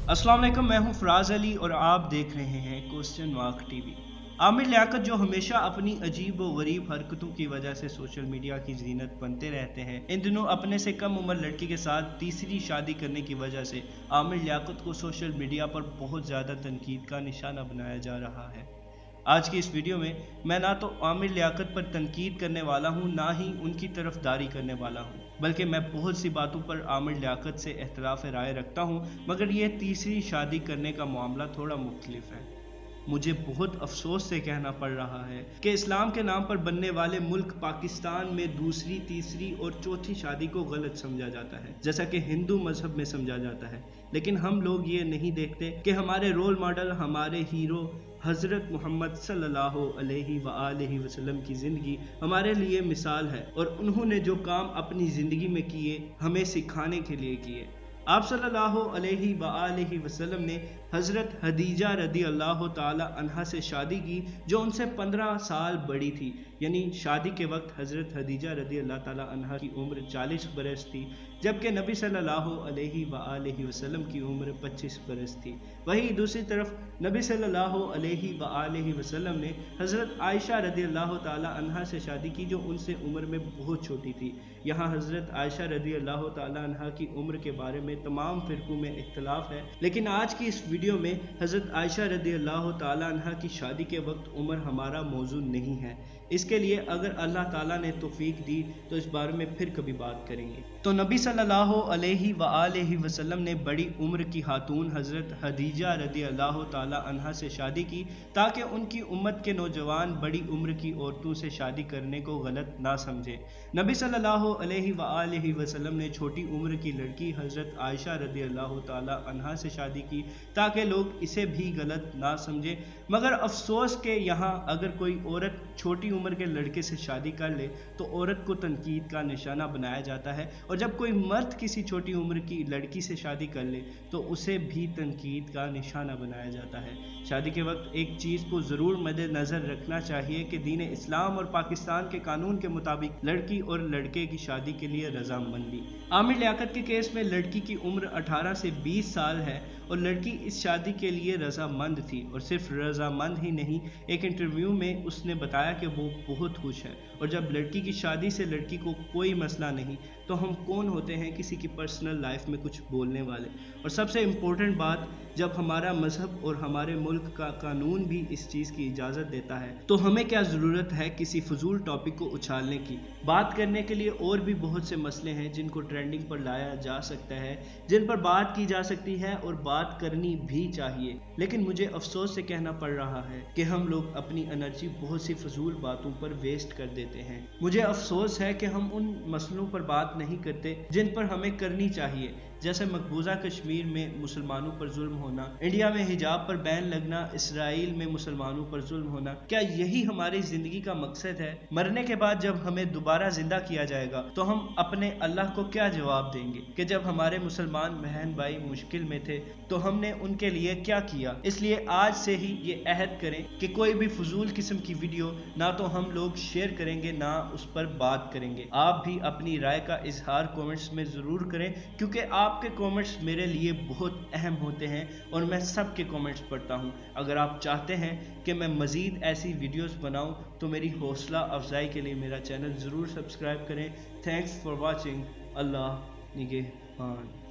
अस्सलाम वालेकुम, मैं हूं फराज अली और आप देख रहे हैं question mark TV. Aamir Liaquat जो हमेशा अपनी अजीब व गरीब हरकतों की वजह से सोशल मीडिया की जीनत बनते रहते हैं, इन दिनों अपने से कम उम्र लड़की के साथ तीसरी शादी करने की वजह से आमिर लियाकत को सोशल मीडिया पर बहुत ज़्यादा तनकीद का निशाना बनाया जा रहा है। आज की इस वीडियो में मैं ना तो आमिर लियाकत पर तनकीद करने वाला हूँ, ना ही उनकी तरफदारी करने वाला हूँ, बल्कि मैं बहुत सी बातों पर आमिर लियाकत से इख्तिलाफ राय रखता हूँ, मगर यह तीसरी शादी करने का मामला थोड़ा मुख्तलिफ है। मुझे बहुत अफसोस से कहना पड़ रहा है कि इस्लाम के नाम पर बनने वाले मुल्क पाकिस्तान में दूसरी, तीसरी और चौथी शादी को गलत समझा जाता है, जैसा कि हिंदू मजहब में समझा जाता है। लेकिन हम लोग ये नहीं देखते कि हमारे रोल मॉडल, हमारे हीरो हज़रत मोहम्मद सल्लल्लाहु अलैहि वसल्लम की ज़िंदगी हमारे लिए मिसाल है, और उन्होंने जो काम अपनी ज़िंदगी में किए हमें सिखाने के लिए किए। आप सल्लल्लाहु अलैहि वसल्लम ने हज़रत हदीजा रदी अल्लाह ताला अन्हा से शादी की, जो उनसे 15 साल बड़ी थी। यानी शादी के वक्त हज़रत हदीजा रदी अल्लाह ताला अन्हा की उम्र 40 बरस थी, जबकि नबी सल्लल्लाहु अलैहि वसल्लम की उम्र 25 बरस थी। वहीं दूसरी तरफ नबी सल्लल्लाहु अलैहि वसल्लम ने हज़रत आयशा रदी अल्लाह ताला अन्हा से शादी की, जो उनसे उम्र में बहुत छोटी थी। यहाँ हज़रत आयशा रदी अल्लाह ताला अन्हा की उम्र के बारे में तमाम फ़िरक़ों में इख्तिलाफ है, लेकिन आज की इस वीडियो में हज़रत आयशा रदी अल्लाह ताला अन्हा की शादी के वक्त उम्र हमारा मौजू नहीं है। इसके लिए अगर अल्लाह ताला ने तौफीक दी तो इस बारे में फिर कभी बात करेंगे। तो नबी सल्लल्लाहु अलैहि वसल्लम ने बड़ी उम्र की खातून हज़रत हदीजा रदी अल्लाह ताला अन्हा से शादी की, ताकि उनकी उम्मत के नौजवान बड़ी उम्र की औरतों से शादी करने को गलत ना समझे। नबी सल्लल्लाहु अलैहि वसल्लम ने छोटी उम्र की लड़की हज़रत आयशा रदी अल्लाह ताला अन्हा से शादी की, ताकि लोग इसे भी गलत ना समझे। मगर अफसोस के यहाँ अगर कोई औरत छोटी उम्र के लड़के से शादी कर ले तो औरत को तनकीद का निशाना बनाया जाता है, और जब कोई मर्द किसी छोटी उम्र की लड़की से शादी कर ले तो उसे भी तनकीद का निशाना बनाया जाता है। शादी के वक्त एक चीज़ को ज़रूर मद्देनज़र रखना चाहिए कि दीन इस्लाम और पाकिस्तान के कानून के मुताबिक लड़की और लड़के की शादी के लिए रजामंदी। आमिर लियाकत के केस में लड़की की उम्र 18 से 20 साल है और लड़की इस शादी के लिए रजामंद थी, और सिर्फ रजामंद ही नहीं, एक इंटरव्यू में उसने बताया कि वो बहुत खुश है। और जब लड़की की शादी से लड़की को कोई मसला नहीं तो हम कौन होते हैं किसी की पर्सनल लाइफ में कुछ बोलने वाले। और सबसे इम्पोर्टेंट बात, जब हमारा मजहब और हमारे मुल्क का कानून भी इस चीज़ की इजाज़त देता है तो हमें क्या ज़रूरत है किसी फजूल टॉपिक को उछालने की। बात करने के लिए और भी बहुत से मसले हैं जिनको ट्रेंडिंग पर लाया जा सकता है, जिन पर बात की जा सकती है और बात करनी भी चाहिए। लेकिन मुझे अफसोस से कहना पड़ रहा है कि हम लोग अपनी एनर्जी बहुत सी फजूल बातों पर वेस्ट कर देते हैं। मुझे अफसोस है कि हम उन मसलों पर बात नहीं करते जिन पर हमें करनी चाहिए, जैसे मकबूजा कश्मीर में मुसलमानों पर जुल्म होना, इंडिया में हिजाब पर बैन लगना, इसराइल में मुसलमानों पर जुल्म होना। क्या यही हमारी ज़िंदगी का मकसद है? मरने के बाद जब हमें दोबारा जिंदा किया जाएगा तो हम अपने अल्लाह को क्या जवाब देंगे कि जब हमारे मुसलमान बहन भाई मुश्किल में थे तो हमने उनके लिए क्या किया? इसलिए आज से ही ये अहद करें कि कोई भी फजूल किस्म की वीडियो ना तो हम लोग शेयर करेंगे, ना उस पर बात करेंगे। आप भी अपनी राय का इजहार कमेंट्स में ज़रूर करें, क्योंकि आपके कमेंट्स मेरे लिए बहुत अहम होते हैं और मैं सबके कमेंट्स पढ़ता हूं। अगर आप चाहते हैं कि मैं मज़ीद ऐसी वीडियोस बनाऊं तो मेरी हौसला अफजाई के लिए मेरा चैनल ज़रूर सब्सक्राइब करें। Thanks for watching. अल्लाह निगहबान।